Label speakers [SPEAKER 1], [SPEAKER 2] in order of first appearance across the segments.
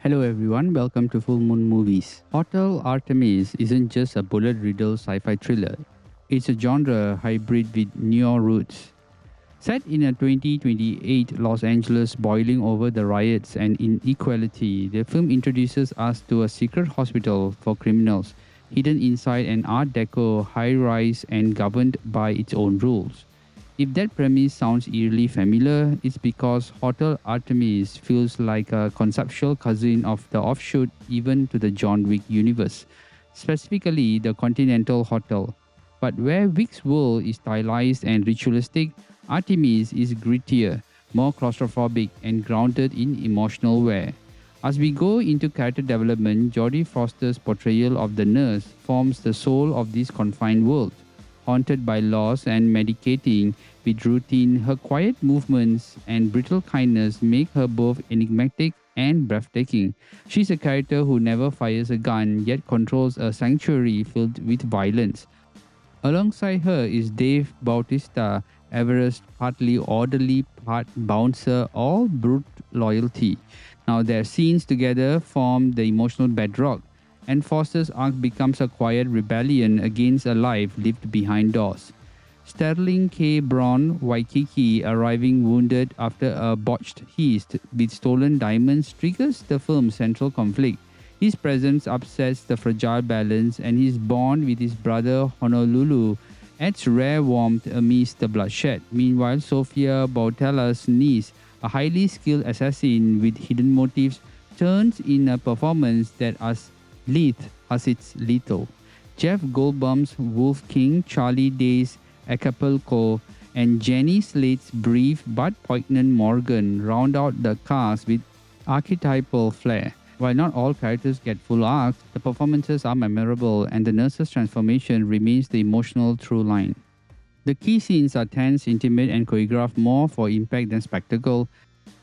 [SPEAKER 1] Hello everyone, welcome to Full Moon Movies. Hotel Artemis isn't just a bullet-riddled sci-fi thriller. It's a genre hybrid with neo roots. Set in a 2028 Los Angeles boiling over the riots and inequality, the film introduces us to a secret hospital for criminals, hidden inside an Art Deco high-rise and governed by its own rules. If that premise sounds eerily familiar, it's because Hotel Artemis feels like a conceptual cousin of the offshoot even to the John Wick universe, specifically the Continental Hotel. But where Wick's world is stylized and ritualistic, Artemis is grittier, more claustrophobic, and grounded in emotional wear. As we go into character development, Jodie Foster's portrayal of the nurse forms the soul of this confined world. Haunted by loss and medicating with routine, her quiet movements and brittle kindness make her both enigmatic and breathtaking. She's a character who never fires a gun yet controls a sanctuary filled with violence. Alongside her is Dave Bautista, Everest, partly orderly, part bouncer, all brute loyalty. Now their scenes together form the emotional bedrock, and Foster's arc becomes a quiet rebellion against a life lived behind doors. Sterling K. Braun Waikiki arriving wounded after a botched heist with stolen diamonds triggers the film's central conflict. His presence upsets the fragile balance, and his bond with his brother Honolulu adds rare warmth amidst the bloodshed. Meanwhile, Sofia Boutella's niece, a highly skilled assassin with hidden motives, turns in a performance that as lethal as it's lethal. Jeff Goldblum's Wolf King, Charlie Day's Acapulco, and Jenny Slate's brief but poignant Morgan round out the cast with archetypal flair. While not all characters get full arcs, the performances are memorable and the nurse's transformation remains the emotional through line. The key scenes are tense, intimate, and choreographed more for impact than spectacle.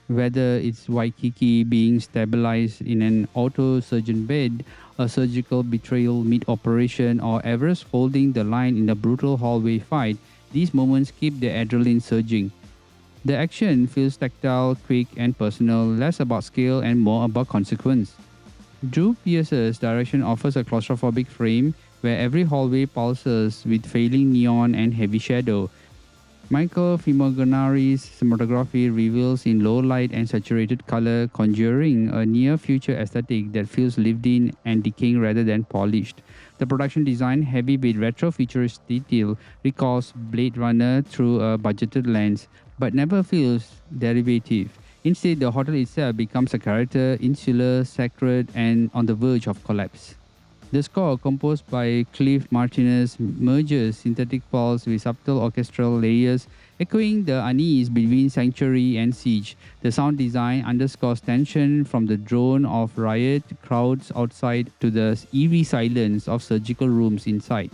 [SPEAKER 1] Whether it's Waikiki being stabilized in an auto surgeon bed, a surgical betrayal mid-operation, or Everest holding the line in a brutal hallway fight, these moments keep the adrenaline surging. The action feels tactile, quick, and personal, less about scale and more about consequence. Drew Pearce's direction offers a claustrophobic frame where every hallway pulses with failing neon and heavy shadow. Michael Fimoganari's cinematography reveals in low light and saturated color, conjuring a near-future aesthetic that feels lived in and decaying rather than polished. The production design, heavy with retro-futurist detail, recalls Blade Runner through a budgeted lens, but never feels derivative. Instead, the hotel itself becomes a character, insular, sacred, and on the verge of collapse. The score, composed by Cliff Martinez, merges synthetic pulse with subtle orchestral layers, echoing the unease between sanctuary and siege. The sound design underscores tension from the drone of riot crowds outside to the eerie silence of surgical rooms inside.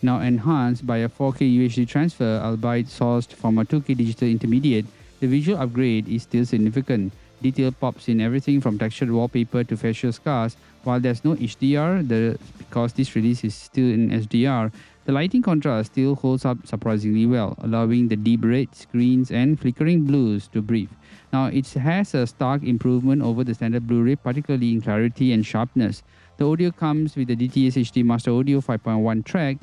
[SPEAKER 1] Now enhanced by a 4K UHD transfer, albeit sourced from a 2K digital intermediate, the visual upgrade is still significant. Detail pops in everything from textured wallpaper to facial scars. While there's no HDR, because this release is still in SDR, the lighting contrast still holds up surprisingly well, allowing the deep reds, greens, and flickering blues to breathe. Now, it has a stark improvement over the standard Blu-ray, particularly in clarity and sharpness. The audio comes with the DTS HD Master Audio 5.1 track,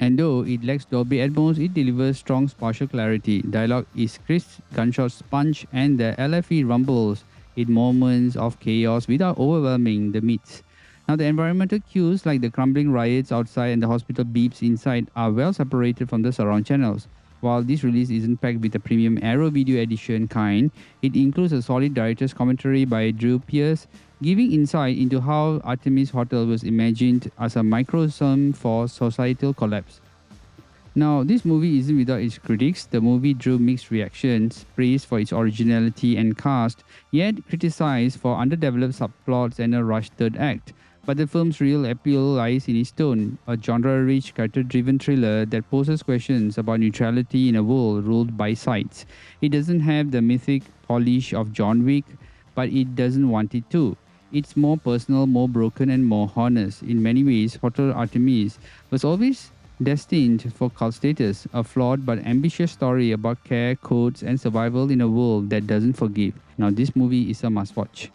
[SPEAKER 1] and though it lacks Dolby Atmos, it delivers strong spatial clarity. Dialogue is crisp, gunshots punch, and the LFE rumbles in moments of chaos without overwhelming the myths. Now, the environmental cues like the crumbling riots outside and the hospital beeps inside are well separated from the surround channels. While this release isn't packed with the premium Aero Video Edition kind, it includes a solid director's commentary by Drew Pearce, giving insight into how Artemis Hotel was imagined as a microcosm for societal collapse. Now, this movie isn't without its critics. The movie drew mixed reactions, praised for its originality and cast, yet criticized for underdeveloped subplots and a rushed third act. But the film's real appeal lies in its tone, a genre-rich, character-driven thriller that poses questions about neutrality in a world ruled by sides. It doesn't have the mythic polish of John Wick, but it doesn't want it to. It's more personal, more broken, and more honest. In many ways, Hotel Artemis was always destined for cult status, a flawed but ambitious story about care, codes, and survival in a world that doesn't forgive. Now, this movie is a must-watch.